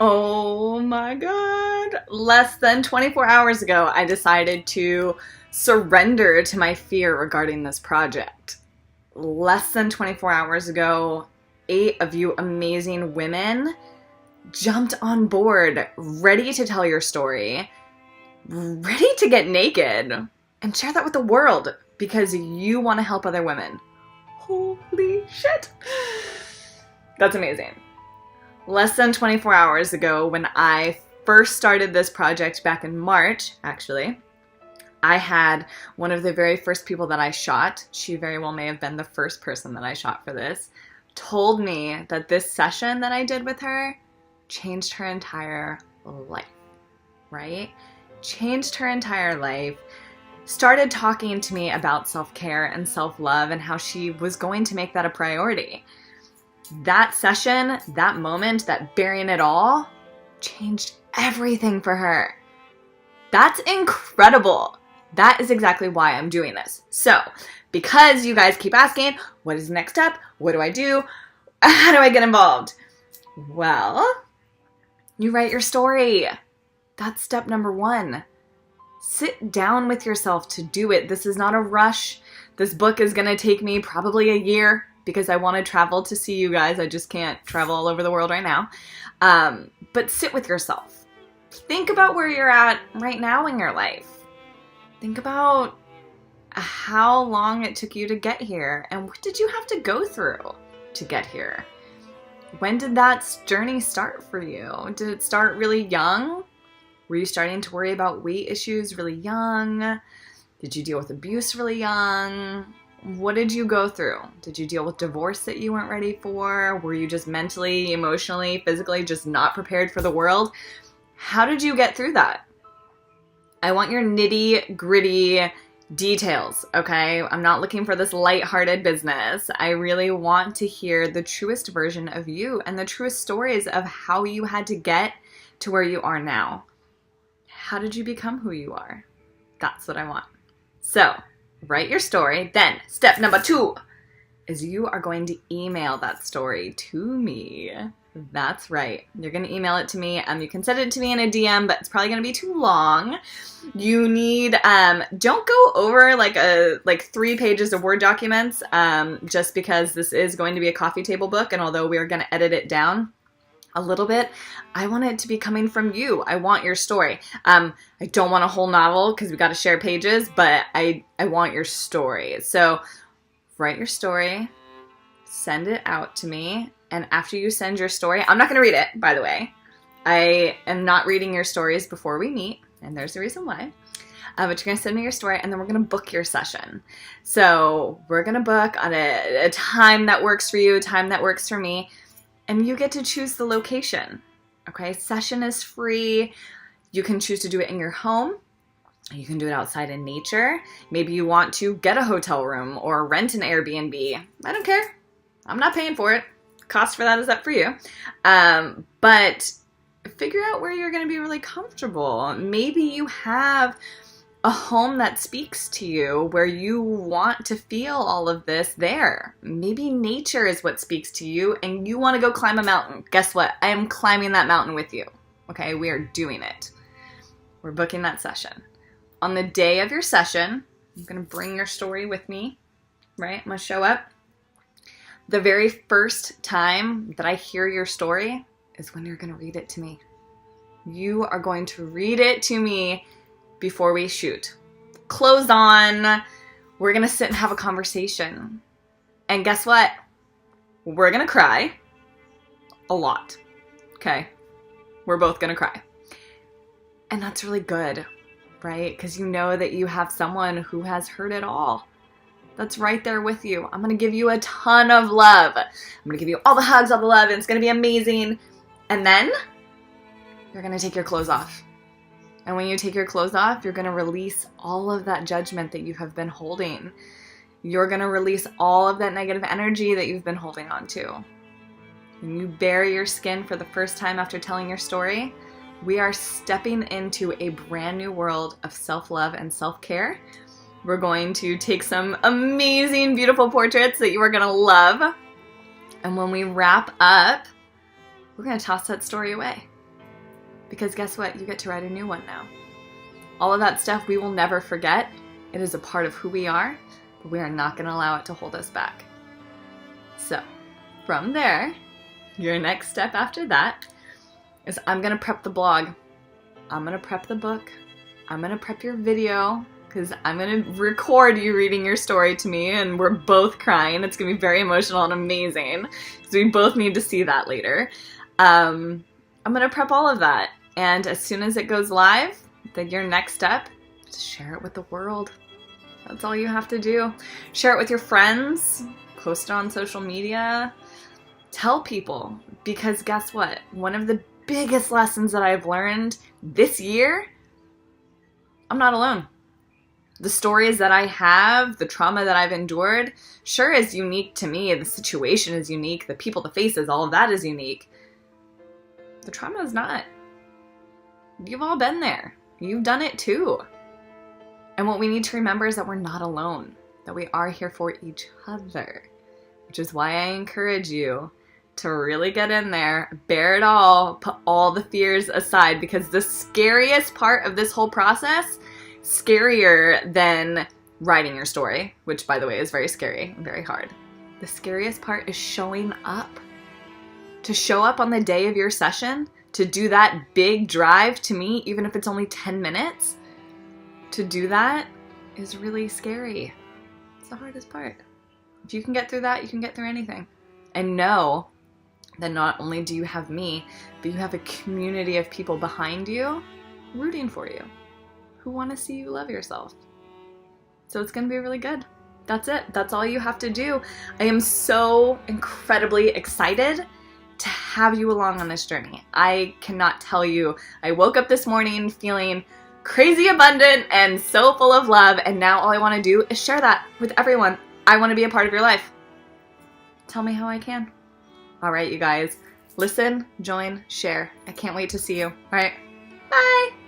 Oh my God. Less than 24 hours ago, I decided to surrender to my fear regarding this project. Less than 24 hours ago, 8 of you amazing women jumped on board, ready to tell your story, ready to get naked and share that with the world because you want to help other women. Holy shit. That's amazing. Less than 24 hours ago, when I first started this project back in March, actually, I had one of the very first people that I shot, she very well may have been the first person that I shot for this, told me that this session that I did with her changed her entire life, right? Changed her entire life. Started talking to me about self-care and self-love and how she was going to make that a priority. That session, that moment, that burying it all, changed everything for her. That's incredible. That is exactly why I'm doing this. So, because you guys keep asking, what is the next step? What do I do? How do I get involved? Well, you write your story. That's step number 1. Sit down with yourself to do it. This is not a rush. This book is going to take me probably a year because I want to travel to see you guys. I just can't travel all over the world right now. But sit with yourself. Think about where you're at right now in your life. Think about how long it took you to get here and what did you have to go through to get here? When did that journey start for you? Did it start really young? Were you starting to worry about weight issues really young? Did you deal with abuse really young? What did you go through? Did you deal with divorce that you weren't ready for? Were you just mentally, emotionally, physically just not prepared for the world? How did you get through that? I want your nitty gritty details, okay? I'm not looking for this lighthearted business. I really want to hear the truest version of you and the truest stories of how you had to get to where you are now. How did you become who you are? That's what I want. So, write your story. Then, step number 2 is you are going to email that story to me. That's right. You're going to email it to me. You can send it to me in a DM, but it's probably going to be too long. You need, don't go over like 3 pages of Word documents, just because this is going to be a coffee table book. And although we're going to edit it down a little bit, I want it to be coming from you. I want your story. I don't want a whole novel because we got to share pages, but I want your story. So write your story, send it out to me. And after you send your story, I'm not going to read it, by the way. I am not reading your stories before we meet, and there's a reason why. But you're going to send me your story, and then we're going to book your session. So we're going to book on a time that works for you, a time that works for me, and you get to choose the location. Okay, session is free. You can choose to do it in your home. You can do it outside in nature. Maybe you want to get a hotel room or rent an Airbnb. I don't care. I'm not paying for it. Cost for that is up for you. But figure out where you're going to be really comfortable. Maybe you have a home that speaks to you where you want to feel all of this there. Maybe nature is what speaks to you and you want to go climb a mountain. Guess what? I am climbing that mountain with you. Okay, we are doing it. We're booking that session. On the day of your session, I'm going to bring your story with me, right? I'm going to show up. The very first time that I hear your story is when you're going to read it to me. You are going to read it to me before we shoot. Clothes on. We're going to sit and have a conversation. And guess what? We're going to cry a lot. Okay? We're both going to cry. And that's really good, right? Because you know that you have someone who has heard it all. That's right there with you. I'm going to give you a ton of love. I'm going to give you all the hugs, all the love, and it's going to be amazing. And then you're going to take your clothes off. And when you take your clothes off, you're going to release all of that judgment that you have been holding. You're going to release all of that negative energy that you've been holding on to. When you bare your skin for the first time after telling your story, we are stepping into a brand new world of self-love and self-care. We're going to take some amazing, beautiful portraits that you are going to love. And when we wrap up, we're going to toss that story away. Because guess what? You get to write a new one now. All of that stuff we will never forget. It is a part of who we are, but we are not going to allow it to hold us back. So, from there, your next step after that is I'm going to prep the blog. I'm going to prep the book. I'm going to prep your video because I'm going to record you reading your story to me and we're both crying. It's going to be very emotional and amazing because we both need to see that later. I'm going to prep all of that. And as soon as it goes live, then your next step is share it with the world. That's all you have to do. Share it with your friends. Post it on social media. Tell people. Because guess what? One of the biggest lessons that I've learned this year, I'm not alone. The stories that I have, the trauma that I've endured, sure is unique to me. The situation is unique. The people, the faces, all of that is unique. The trauma is not. You've all been there. You've done it too. And what we need to remember is that we're not alone. That we are here for each other. Which is why I encourage you to really get in there, bear it all, put all the fears aside, because the scariest part of this whole process, scarier than writing your story, which by the way is very scary and very hard. The scariest part is showing up. To show up on the day of your session, to do that big drive to me, even if it's only 10 minutes, to do that is really scary. It's the hardest part. If you can get through that, you can get through anything. And know that not only do you have me, but you have a community of people behind you rooting for you who want to see you love yourself. So it's going to be really good. That's it. That's all you have to do. I am so incredibly excited to have you along on this journey. I cannot tell you. I woke up this morning feeling crazy abundant and so full of love, and now all I want to do is share that with everyone. I want to be a part of your life. Tell me how I can. All right, you guys. Listen, join, share. I can't wait to see you. All right. Bye.